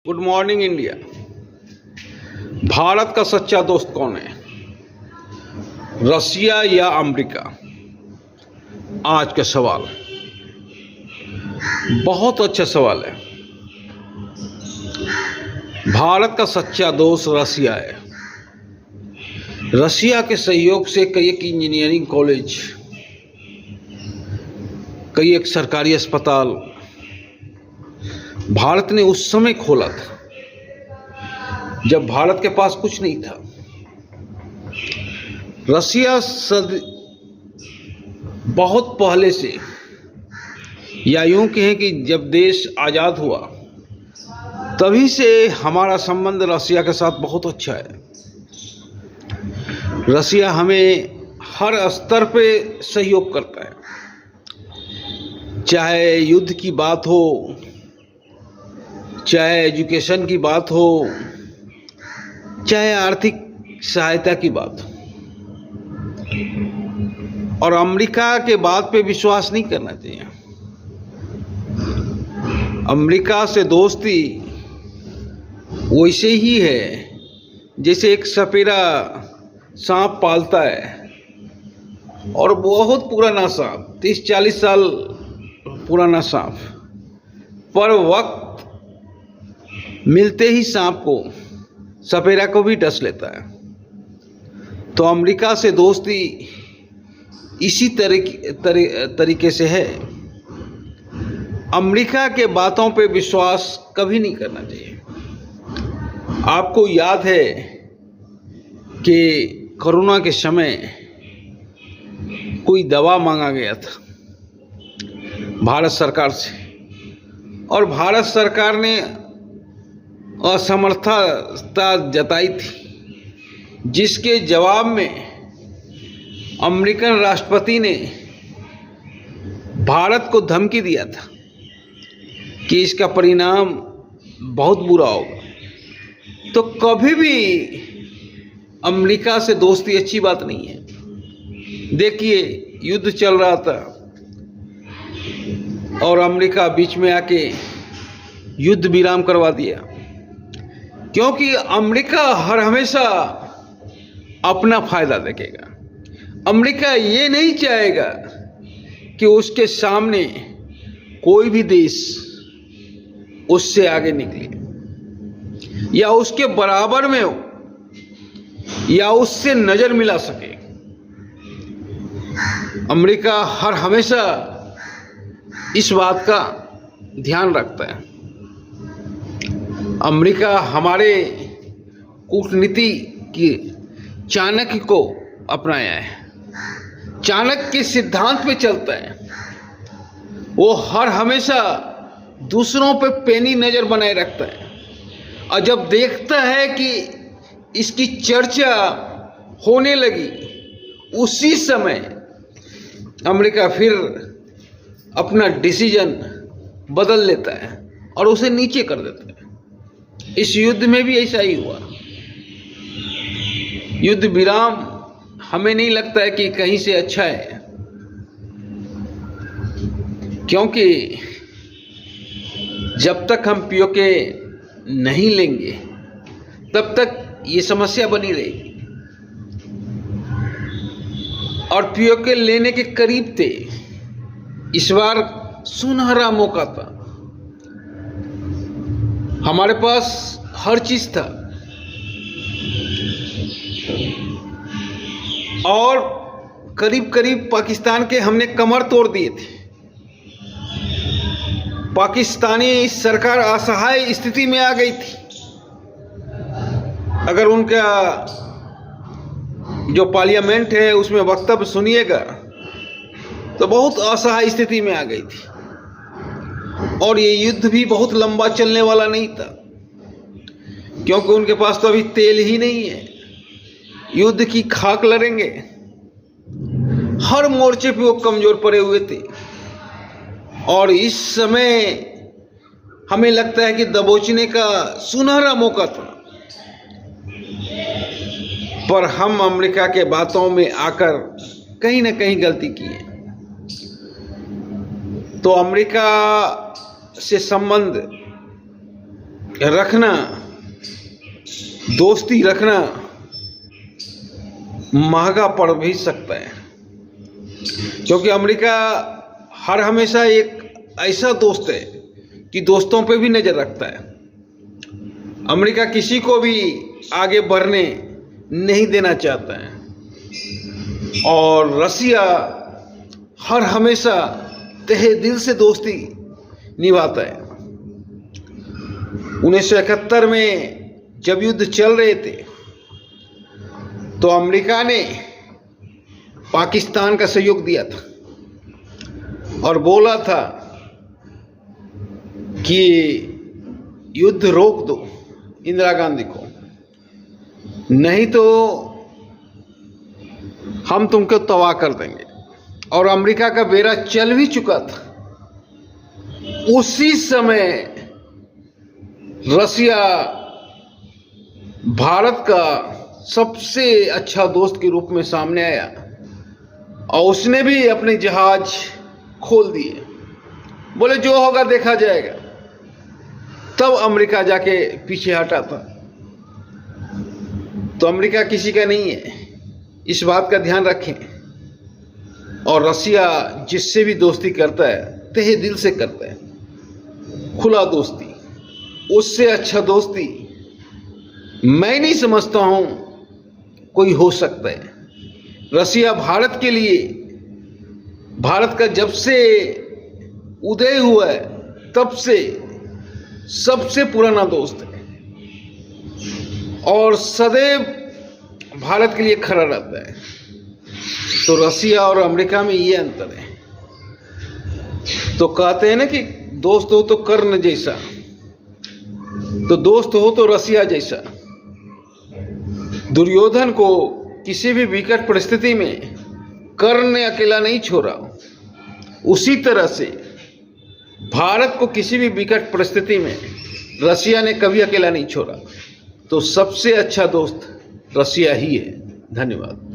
Good morning India. Bharat का सच्चा दोस्त कौन है, रसिया या अमेरिका? आज का सवाल बहुत अच्छा सवाल है। भारत का सच्चा दोस्त रसिया है। रसिया के सहयोग से कई एक इंजीनियरिंग कॉलेज, कई एक सरकारी अस्पताल भारत ने उस समय खोला था जब भारत के पास कुछ नहीं था। रसिया बहुत पहले से, या यूं कहें कि जब देश आज़ाद हुआ तभी से हमारा संबंध रसिया के साथ बहुत अच्छा है। रसिया हमें हर स्तर पे सहयोग करता है, चाहे युद्ध की बात हो, चाहे एजुकेशन की बात हो, चाहे आर्थिक सहायता की बात हो। और अमेरिका के बात पे विश्वास नहीं करना चाहिए। अमेरिका से दोस्ती वैसे ही है जैसे एक सपेरा सांप पालता है, और बहुत पुराना सांप, 30-40 साल पुराना सांप, पर वक्त मिलते ही सांप को, सपेरा को भी डस लेता है। तो अमेरिका से दोस्ती इसी तरीके से है। अमेरिका के बातों पे विश्वास कभी नहीं करना चाहिए। आपको याद है कि कोरोना के समय कोई दवा मांगा गया था भारत सरकार से, और भारत सरकार ने असमर्थता जताई थी, जिसके जवाब में अमेरिकन राष्ट्रपति ने भारत को धमकी दिया था कि इसका परिणाम बहुत बुरा होगा। तो कभी भी अमेरिका से दोस्ती अच्छी बात नहीं है। देखिए, युद्ध चल रहा था और अमेरिका बीच में आके युद्ध विराम करवा दिया, क्योंकि अमेरिका हर हमेशा अपना फायदा देखेगा। अमेरिका ये नहीं चाहेगा कि उसके सामने कोई भी देश उससे आगे निकले या उसके बराबर में हो या उससे नजर मिला सके। अमेरिका हर हमेशा इस बात का ध्यान रखता है। अमेरिका हमारे कूटनीति की चाणक्य को अपनाया है, चाणक्य के सिद्धांत पे चलता है। वो हर हमेशा दूसरों पे पैनी नजर बनाए रखता है, और जब देखता है कि इसकी चर्चा होने लगी, उसी समय अमेरिका फिर अपना डिसीजन बदल लेता है और उसे नीचे कर देता है। इस युद्ध में भी ऐसा ही हुआ। युद्ध विराम हमें नहीं लगता है कि कहीं से अच्छा है, क्योंकि जब तक हम पीओके नहीं लेंगे तब तक ये समस्या बनी रहेगी। और पीओके लेने के करीब थे, इस बार सुनहरा मौका था, हमारे पास हर चीज था, और करीब करीब पाकिस्तान के हमने कमर तोड़ दिए थे। पाकिस्तानी सरकार असहाय स्थिति में आ गई थी। अगर उनका जो पार्लियामेंट है उसमें वक्तव्य सुनिएगा तो बहुत असहाय स्थिति में आ गई थी। और ये युद्ध भी बहुत लंबा चलने वाला नहीं था, क्योंकि उनके पास तो अभी तेल ही नहीं है। युद्ध की खाक लड़ेंगे। हर मोर्चे पे वो कमजोर पड़े हुए थे, और इस समय हमें लगता है कि दबोचने का सुनहरा मौका था। पर हम अमेरिका के बातों में आकर कहीं ना कहीं गलती की है। तो अमेरिका से संबंध रखना, दोस्ती रखना महंगा पड़ भी सकता है, क्योंकि अमेरिका हर हमेशा एक ऐसा दोस्त है कि दोस्तों पे भी नज़र रखता है। अमेरिका किसी को भी आगे बढ़ने नहीं देना चाहता है, और रसिया हर हमेशा तहे दिल से दोस्ती निभाता है। 1971 में जब युद्ध चल रहे थे तो अमेरिका ने पाकिस्तान का सहयोग दिया था और बोला था कि युद्ध रोक दो इंदिरा गांधी को, नहीं तो हम तुमको तबाह कर देंगे। और अमेरिका का बेड़ा चल भी चुका था। उसी समय रसिया भारत का सबसे अच्छा दोस्त के रूप में सामने आया और उसने भी अपने जहाज खोल दिए, बोले जो होगा देखा जाएगा। तब अमेरिका जाके पीछे हटा था। तो अमेरिका किसी का नहीं है, इस बात का ध्यान रखें। और रसिया जिससे भी दोस्ती करता है तहे दिल से करता है, खुला दोस्ती। उससे अच्छा दोस्ती मैं नहीं समझता हूं कोई हो सकता है। रसिया भारत के लिए, भारत का जब से उदय हुआ है तब से सबसे पुराना दोस्त है और सदैव भारत के लिए खड़ा रहता है। तो रसिया और अमेरिका में ये अंतर है। तो कहते हैं ना कि दोस्त हो तो कर्ण जैसा, तो दोस्त हो तो रसिया जैसा। दुर्योधन को किसी भी विकट परिस्थिति में कर्ण ने अकेला नहीं छोड़ा, उसी तरह से भारत को किसी भी विकट परिस्थिति में रसिया ने कभी अकेला नहीं छोड़ा। तो सबसे अच्छा दोस्त रसिया ही है। धन्यवाद।